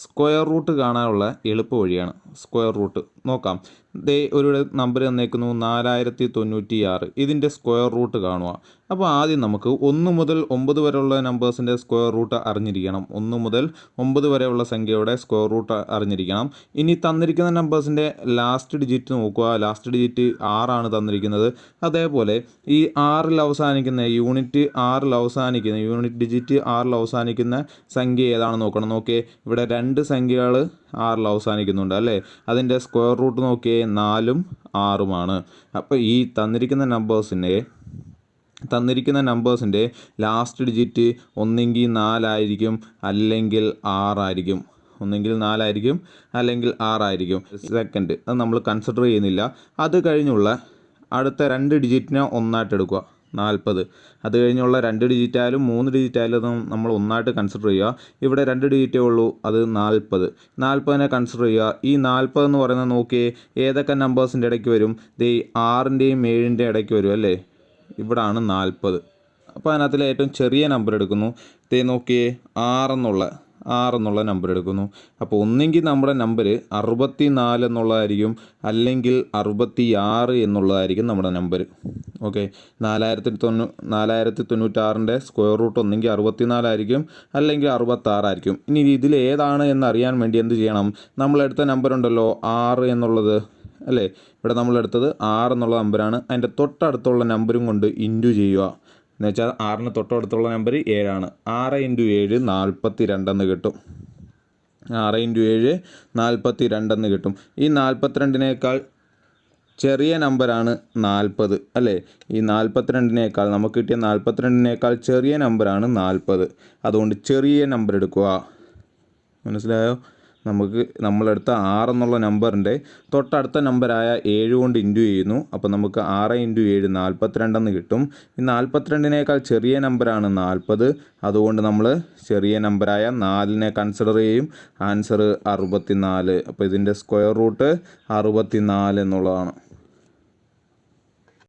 Square root കാണാനുള്ള എളുപ്പ വഴിയാണ്. സ്ക്വയർ റൂട്ട് നോക്കാം. ദേ ഒരു നമ്പർ തന്നേക്കുന്നു 4096. ഇതിൻ്റെ സ്ക്വയർ റൂട്ട് കാണുക. അപ്പോൾ ആദ്യം നമുക്ക് 1 മുതൽ 9 വരെയുള്ള നമ്പേഴ്സിൻ്റെ സ്ക്വയർ റൂട്ട് അറിഞ്ഞിരിക്കണം. 1 മുതൽ 9 വരെയുള്ള സംഖ്യയുടെ സ്ക്വയർ റൂട്ട് അറിഞ്ഞിരിക്കണം. ഇനി തന്നിരിക്കുന്ന നമ്പേഴ്സിൻ്റെ ലാസ്റ്റ് ഡിജിറ്റ് നോക്കുക. ലാസ്റ്റ് ഡിജിറ്റ് 6 ആണ് തന്നിരിക്കുന്നത്. അതേപോലെ ഈ 6ൽ അവസാനിക്കുന്ന യൂണിറ്റ് ഡിജിറ്റ് 6ൽ അവസാനിക്കുന്ന സംഖ്യ ഏതാണെന്ന് നോക്കണം. നോക്കിയേ, ഇവിടെ 2 സംഖ്യകൾ 6ൽ അവസാനിക്കുന്നുണ്ട് അല്ലേ. അതിൻ്റെ സ്ക്വയർ റൂട്ട് നോക്കിയേ, 4ഉം 6ഉമാണ്. അപ്പോൾ ഈ തന്നിരിക്കുന്ന നമ്പേഴ്സിൻ്റെ ലാസ്റ്റ് ഡിജിറ്റ് ഒന്നെങ്കിൽ 4 ആയിരിക്കും, അല്ലെങ്കിൽ 6 ആയിരിക്കും. ഒന്നെങ്കിൽ 4 ആയിരിക്കും, അല്ലെങ്കിൽ 6 ആയിരിക്കും. സെക്കൻഡ് അത് നമ്മൾ കൺസിഡർ ചെയ്യുന്നില്ല. അത് കഴിഞ്ഞുള്ള അടുത്ത 2 ഡിജിറ്റിനെ ഒന്നായിട്ട് എടുക്കുക, 40. അത് കഴിഞ്ഞുള്ള 2 ഡിജിറ്റായാലും 3 ഡിജിറ്റായാലും നമ്മൾ ഒന്നായിട്ട് കൺസിഡർ ചെയ്യുക. ഇവിടെ 2 ഡിജിറ്റേ ഉള്ളൂ, അത് 40നെ കൺസിഡർ ചെയ്യുക. ഈ 40 എന്ന് പറയുന്നത് നോക്കിയേ, ഏതൊക്കെ നമ്പേഴ്സിൻ്റെ ഇടയ്ക്ക് വരും? ദേ 6ൻ്റെയും 7ൻ്റെ ഇടയ്ക്ക് വരും അല്ലേ. ഇവിടാണ് 40. അപ്പോൾ അതിനകത്തിൽ ഏറ്റവും ചെറിയ നമ്പർ എടുക്കുന്നു. ദേ നോക്കിയേ, 6 എന്നുള്ള നമ്പർ എടുക്കുന്നു. അപ്പോൾ ഒന്നെങ്കിൽ നമ്മുടെ നമ്പർ 64 എന്നുള്ളതായിരിക്കും, അല്ലെങ്കിൽ 66 എന്നുള്ളതായിരിക്കും നമ്മുടെ നമ്പർ. ഓക്കെ, 4096ൻ്റെ സ്ക്വയർ റൂട്ട് ഒന്നെങ്കിൽ 64 ആയിരിക്കും, അല്ലെങ്കിൽ 66 ആയിരിക്കും. ഇനി ഇതിൽ ഏതാണ് എന്നറിയാൻ വേണ്ടി എന്ത് ചെയ്യണം? നമ്മളെടുത്ത നമ്പർ ഉണ്ടല്ലോ 6 എന്നുള്ളത് അല്ലേ. ഇവിടെ നമ്മളെടുത്തത് 6 എന്നുള്ള നമ്പറാണ്. അതിൻ്റെ തൊട്ടടുത്തുള്ള നമ്പരും കൊണ്ട് ഇൻറ്റു ചെയ്യുക. എന്ന് വെച്ചാൽ 6ന് തൊട്ടടുത്തുള്ള നമ്പർ 7ആണ്. 6 × 7 42 എന്ന് കിട്ടും. 6 × 7 42 എന്ന് കിട്ടും. ഈ 42നേക്കാൾ ചെറിയ നമ്പറാണ് 40 അല്ലേ. ഈ 42നേക്കാൾ നമുക്ക് കിട്ടിയ 42നേക്കാൾ ചെറിയ നമ്പറാണ് 40. അതുകൊണ്ട് ചെറിയ നമ്പർ എടുക്കുക. മനസ്സിലായോ? നമ്മളെടുത്ത 6 എന്നുള്ള നമ്പറിൻ്റെ തൊട്ടടുത്ത നമ്പറായ 7 കൊണ്ട് ഇൻറ്റു ചെയ്യുന്നു. അപ്പോൾ നമുക്ക് 6 × 7 42 എന്ന് കിട്ടും. ഈ 42നേക്കാൾ ചെറിയ നമ്പറാണ് 40. അതുകൊണ്ട് നമ്മൾ ചെറിയ നമ്പറായ 4നെ കൺസിഡർ ചെയ്യും. ആൻസർ 64. അപ്പോൾ ഇതിൻ്റെ സ്ക്വയർ റൂട്ട് 64 എന്നുള്ളതാണ്.